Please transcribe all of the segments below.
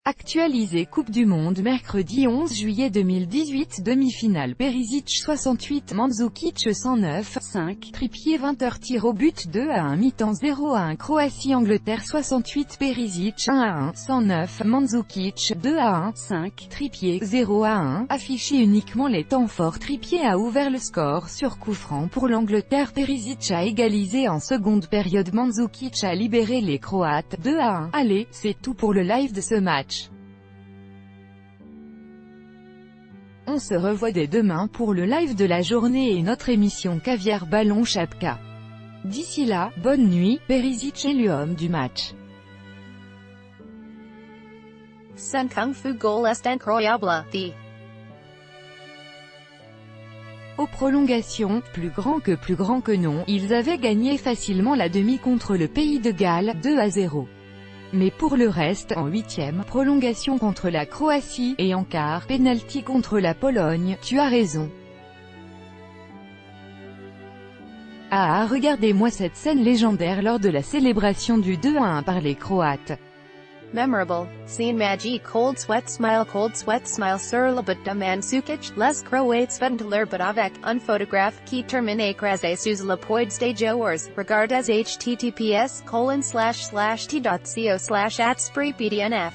Actualisé Coupe du Monde mercredi 11 juillet 2018 demi-finale Perisic 68 Mandzukic 109 5 Trippier 20h tir au but 2-1 mi-temps 0-1 Croatie-Angleterre 68 Perisic 1-1 109 Mandzukic 2-1 5 Trippier 0-1 Affiché uniquement les temps forts. Trippier a ouvert le score sur coup franc pour l'Angleterre. Perisic a égalisé en seconde période. Mandzukic a libéré les Croates 2-1. Allez, c'est tout pour le live de ce match. On se revoit dès demain pour le live de la journée et notre émission Caviar Ballon Chapka. D'ici là, bonne nuit. Perisic est l'homme du match. Sun Kung Fu goal est incroyable. Aux prolongations, plus grand que non, ils avaient gagné facilement la demi contre le Pays de Galles, 2-0. Mais pour le reste, en huitième, prolongation contre la Croatie, et en quart, penalty contre la Pologne, tu as raison. Ah, regardez-moi cette scène légendaire lors de la célébration du 2-1 par les Croates. Memorable. Scene magi cold sweat smile sur le but de Mandzukic. Les Croates vendler but avec un photographe qui termine écrasé sous le poids des joueurs. Regardes https://t.co/@spraypdnf.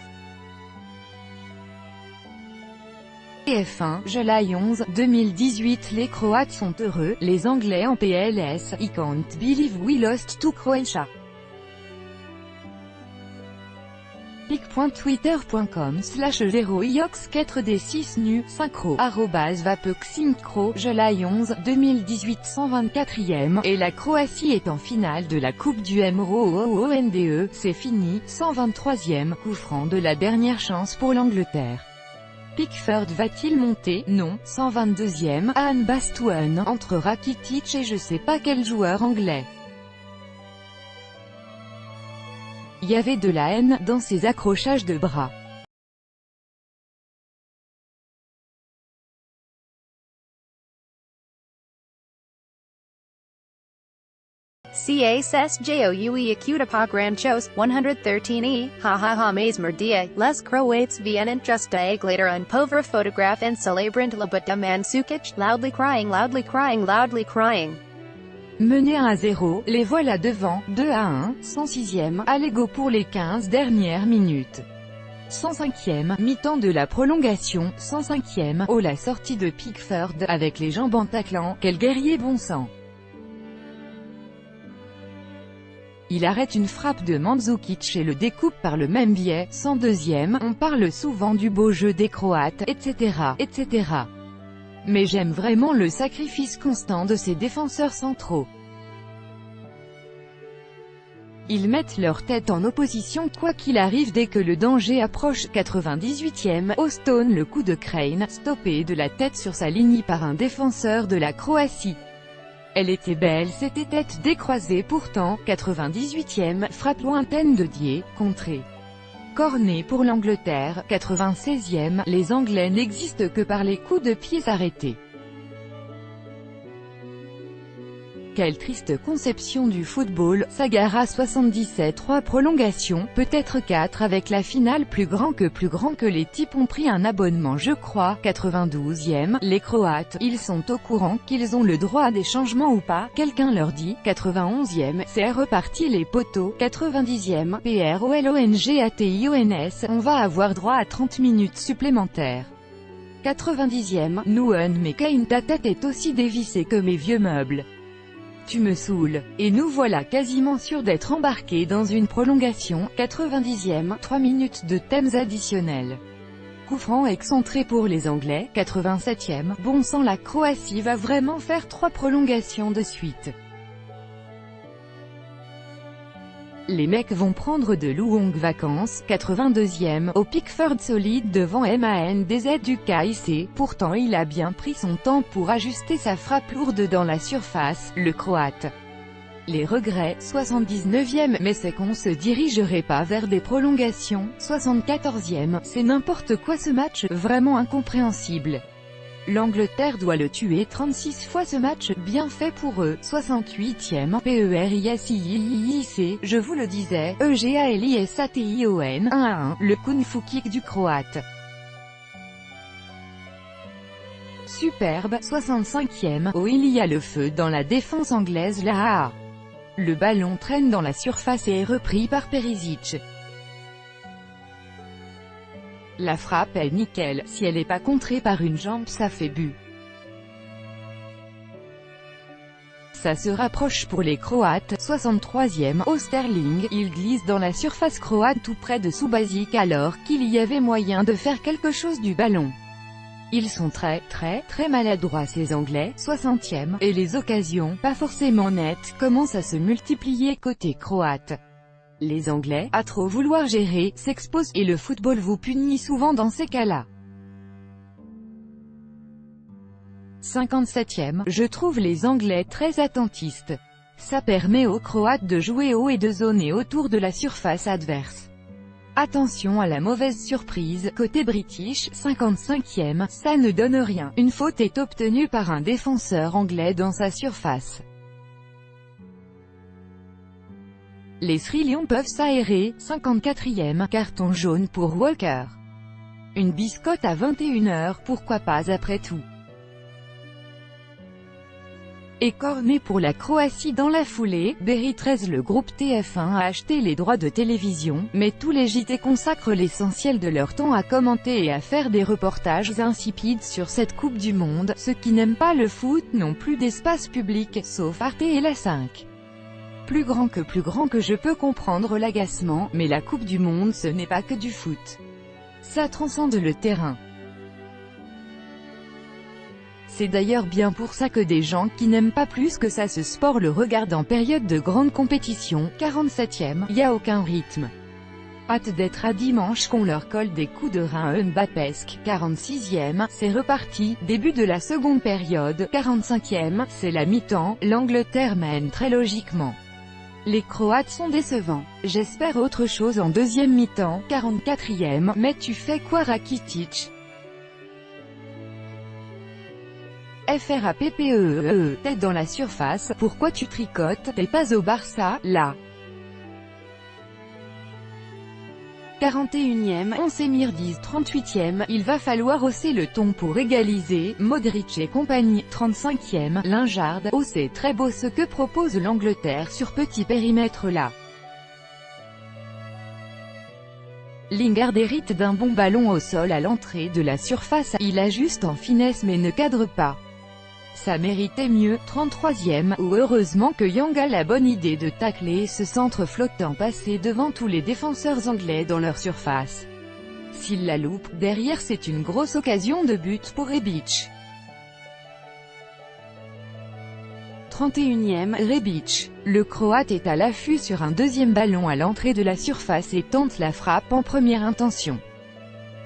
TF1, July 11, 2018. Les Croates sont heureux, les Anglais en PLS. I can't believe we lost to Croatia. pic.twitter.com/0iox4d6nu synchro @vapexsynchro. July 11, 2018 124e, et la Croatie est en finale de la Coupe du Monde, c'est fini, 123e, coup franc de la dernière chance pour l'Angleterre. Pickford va-t-il monter? Non. 122e, Anne Bastouan, entre Rakitic et je sais pas quel joueur anglais. Il y avait de la haine dans ces accrochages de bras. CASSJOUE Acutipa Granchos, 113e, ha mesmer dia, les Croates viennent juste glater un pauvre photographe en célébrant le but de Mandzukic, loudly crying. Menés 1-0, les voilà devant, 2-1, 106e, allego pour les 15 dernières minutes. 105e, mi-temps de la prolongation, 105e, oh la sortie de Pickford, avec les jambes en taclant, quel guerrier bon sang. Il arrête une frappe de Mandzukic et le découpe par le même biais, 102e, on parle souvent du beau jeu des Croates, etc. Mais j'aime vraiment le sacrifice constant de ces défenseurs centraux. Ils mettent leur tête en opposition quoi qu'il arrive dès que le danger approche. 98e, Ostone le coup de Crane, stoppé de la tête sur sa ligne par un défenseur de la Croatie. Elle était belle cette tête décroisée pourtant. 98e, frappe lointaine de Die, contrée. Cornet pour l'Angleterre. 96e, les Anglais n'existent que par les coups de pied arrêtés. Quelle triste conception du football. Sagara 77 3 prolongations, peut-être 4 avec la finale. Plus grand que les types ont pris un abonnement je crois. 92e, les Croates, ils sont au courant qu'ils ont le droit à des changements ou pas, quelqu'un leur dit. 91e, c'est reparti les poteaux. 90e, PROLONGATIONS, on va avoir droit à 30 minutes supplémentaires. 90e, Nouen mais Kane ta tête est aussi dévissée que mes vieux meubles. Tu me saoules. Et nous voilà quasiment sûrs d'être embarqués dans une prolongation. 90e, 3 minutes de thèmes additionnels. Coup franc excentré pour les Anglais. 87e, bon sang la Croatie va vraiment faire 3 prolongations de suite. Les mecs vont prendre de longues vacances. 82e, au Pickford solide devant MANDZUKIC, pourtant il a bien pris son temps pour ajuster sa frappe lourde dans la surface, le Croate. Les regrets. 79e, mais c'est qu'on se dirigerait pas vers des prolongations. 74e, c'est n'importe quoi ce match, vraiment incompréhensible. L'Angleterre doit le tuer 36 fois ce match, bien fait pour eux. 68e, PERISIIC, je vous le disais, EGALISATION, 1-1, le kung-fu kick du Croate. Superbe, 65e, oh il y a le feu dans la défense anglaise là. Le ballon traîne dans la surface et est repris par Perisic. La frappe est nickel, si elle n'est pas contrée par une jambe ça fait but. Ça se rapproche pour les Croates, 63e, au Sterling, il glisse dans la surface croate tout près de Subasic alors qu'il y avait moyen de faire quelque chose du ballon. Ils sont très maladroits ces Anglais, 60e, et les occasions, pas forcément nettes, commencent à se multiplier côté croate. Les Anglais, à trop vouloir gérer, s'exposent, et le football vous punit souvent dans ces cas-là. 57e, je trouve les Anglais très attentistes. Ça permet aux Croates de jouer haut et de zoner autour de la surface adverse. Attention à la mauvaise surprise, côté British, 55e, ça ne donne rien. Une faute est obtenue par un défenseur anglais dans sa surface. Les Sri Lions peuvent s'aérer, 54e, carton jaune pour Walker. Une biscotte à 21h, pourquoi pas après tout. Et corné pour la Croatie dans la foulée, Berry 13 le groupe TF1 a acheté les droits de télévision, mais tous les JT consacrent l'essentiel de leur temps à commenter et à faire des reportages insipides sur cette Coupe du Monde. Ceux qui n'aiment pas le foot n'ont plus d'espace public, sauf Arte et la 5. Plus grand que je peux comprendre l'agacement, mais la Coupe du Monde ce n'est pas que du foot. Ça transcende le terrain. C'est d'ailleurs bien pour ça que des gens qui n'aiment pas plus que ça ce sport le regardent en période de grande compétition. 47e, y a aucun rythme. Hâte d'être à dimanche qu'on leur colle des coups de rein mbappesques. 46e, c'est reparti, début de la seconde période. 45e, c'est la mi-temps, l'Angleterre mène très logiquement. Les Croates sont décevants. J'espère autre chose en deuxième mi-temps. 44e, mais tu fais quoi Rakitic? FRAPPEE, tête dans la surface, pourquoi tu tricotes, t'es pas au Barça, là. 41e, on s'émirdise. 38e, il va falloir hausser le ton pour égaliser, Modric et compagnie. 35e, Lingard, oh c'est très beau ce que propose l'Angleterre sur petit périmètre là. Lingard hérite d'un bon ballon au sol à l'entrée de la surface, il ajuste en finesse mais ne cadre pas. Ça méritait mieux. 33e, ou heureusement que Young a la bonne idée de tacler ce centre flottant passé devant tous les défenseurs anglais dans leur surface. S'il la loupe, derrière c'est une grosse occasion de but pour Rebic. 31e, Rebic. Le Croate est à l'affût sur un deuxième ballon à l'entrée de la surface et tente la frappe en première intention.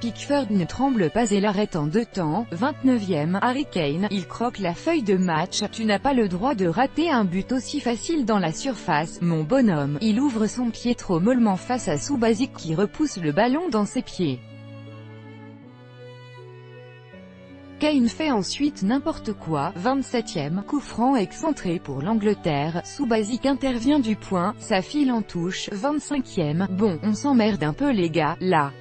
Pickford ne tremble pas et l'arrête en deux temps. 29e, Harry Kane, il croque la feuille de match, tu n'as pas le droit de rater un but aussi facile dans la surface, mon bonhomme. Il ouvre son pied trop mollement face à Subasic qui repousse le ballon dans ses pieds. Kane fait ensuite n'importe quoi. 27e, coup franc excentré pour l'Angleterre, Subasic intervient du point, ça file en touche. 25e, bon, on s'emmerde un peu les gars, là.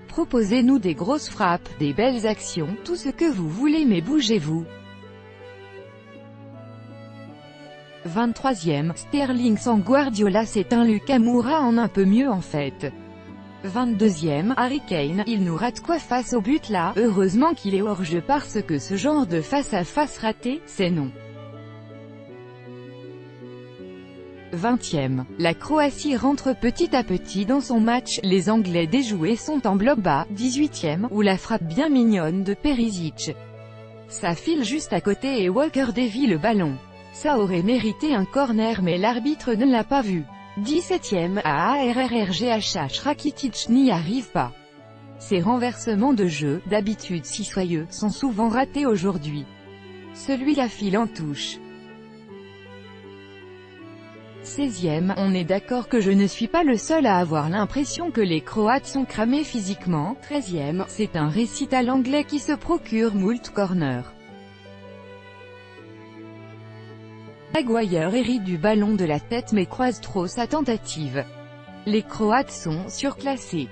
Proposez-nous des grosses frappes, des belles actions, tout ce que vous voulez mais bougez-vous. 23e, Sterling sans Guardiola c'est un Lucas Moura en un peu mieux en fait. 22e, Harry Kane, il nous rate quoi face au but là, heureusement qu'il est hors-jeu parce que ce genre de face-à-face raté, c'est non. 20e, la Croatie rentre petit à petit dans son match, les Anglais déjoués sont en bloc bas. 18e, où la frappe bien mignonne de Perisic. Ça file juste à côté et Walker dévie le ballon. Ça aurait mérité un corner mais l'arbitre ne l'a pas vu. 17e, AARRGHH Rakitic n'y arrive pas. Ces renversements de jeu, d'habitude si soyeux, sont souvent ratés aujourd'hui. Celui-là file en touche. 16e, on est d'accord que je ne suis pas le seul à avoir l'impression que les Croates sont cramés physiquement. 13e, c'est un récital anglais qui se procure moult corners. Maguire hérite du ballon de la tête mais croise trop sa tentative. Les Croates sont surclassés.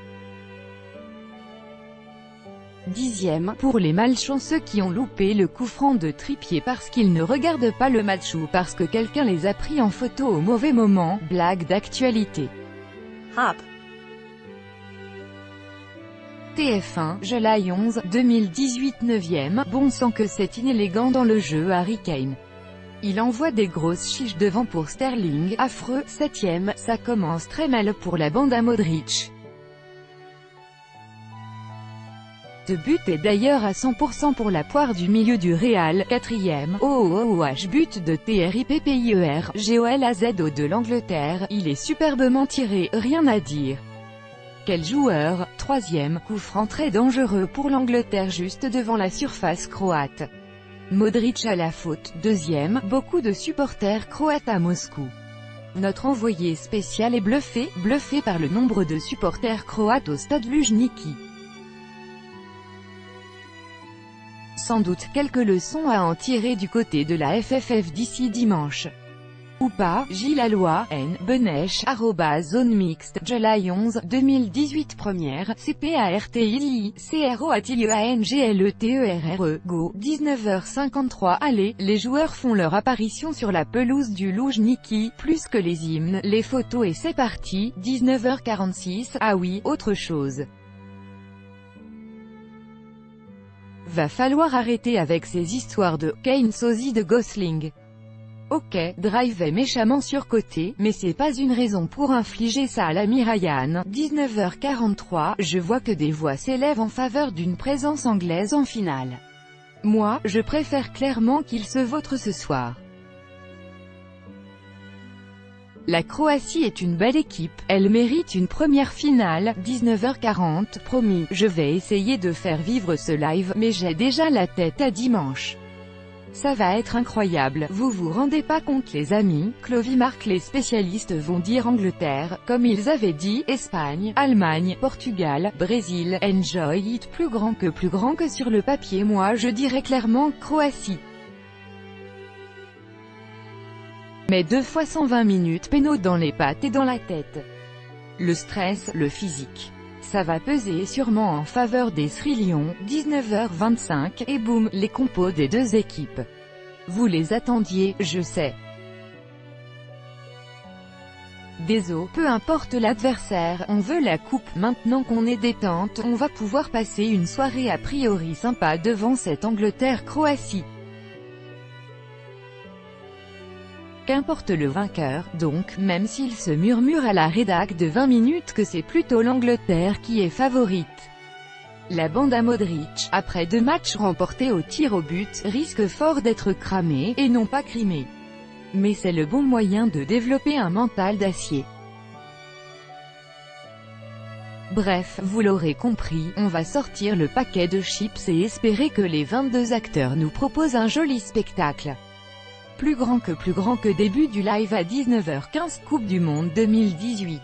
10e, pour les malchanceux qui ont loupé le coup franc de Trippier parce qu'ils ne regardent pas le match ou parce que quelqu'un les a pris en photo au mauvais moment, blague d'actualité. Hop. TF1, July 11, 2018 9e, bon sang que c'est inélégant dans le jeu Harry Kane. Il envoie des grosses chiches devant pour Sterling, affreux. 7e, ça commence très mal pour la bande à Modric. Ce but est d'ailleurs à 100% pour la poire du milieu du Real. 4e, but de TRIPPIER, GOLAZO de l'Angleterre, il est superbement tiré, rien à dire. Quel joueur. 3e, coup franc très dangereux pour l'Angleterre juste devant la surface croate. Modric à la faute. 2e, beaucoup de supporters croates à Moscou. Notre envoyé spécial est bluffé par le nombre de supporters croates au stade Luzhniki. Sans doute quelques leçons à en tirer du côté de la FFF d'ici dimanche. Ou pas. Gilles Alloy, N. Benech, @zone mixte, July 11, 2018 première, CPARTILI, CROATILIANGLETERRE, Go, 19h53. Allez, les joueurs font leur apparition sur la pelouse du Luzhniki, plus que les hymnes, les photos et c'est parti, 19h46, ah oui, autre chose. Va falloir arrêter avec ces histoires de « Kane sosie de Gosling ». Ok, Drive est méchamment surcoté, mais c'est pas une raison pour infliger ça à l'ami Ryan. 19h43, je vois que des voix s'élèvent en faveur d'une présence anglaise en finale. Moi, je préfère clairement qu'il se vautre ce soir. La Croatie est une belle équipe, elle mérite une première finale. 19h40, promis, je vais essayer de faire vivre ce live, mais j'ai déjà la tête à dimanche. Ça va être incroyable, vous vous rendez pas compte les amis, Clovy marque les spécialistes vont dire Angleterre, comme ils avaient dit, Espagne, Allemagne, Portugal, Brésil, enjoy it plus grand que sur le papier moi je dirais clairement, Croatie. Mais 2 fois 120 minutes pénaux dans les pattes et dans la tête. Le stress, le physique. Ça va peser sûrement en faveur des Sri Lions. 19h25, et boum, les compos des deux équipes. Vous les attendiez, je sais. Désolé, peu importe l'adversaire, on veut la coupe. Maintenant qu'on est détente, on va pouvoir passer une soirée a priori sympa devant cette Angleterre-Croatie. Qu'importe le vainqueur, donc, même s'il se murmure à la rédac de 20 minutes que c'est plutôt l'Angleterre qui est favorite. La bande à Modric, après 2 matchs remportés au tir au but, risque fort d'être cramée, et non pas crimée. Mais c'est le bon moyen de développer un mental d'acier. Bref, vous l'aurez compris, on va sortir le paquet de chips et espérer que les 22 acteurs nous proposent un joli spectacle. Plus grand que début du live à 19h15 Coupe du Monde 2018.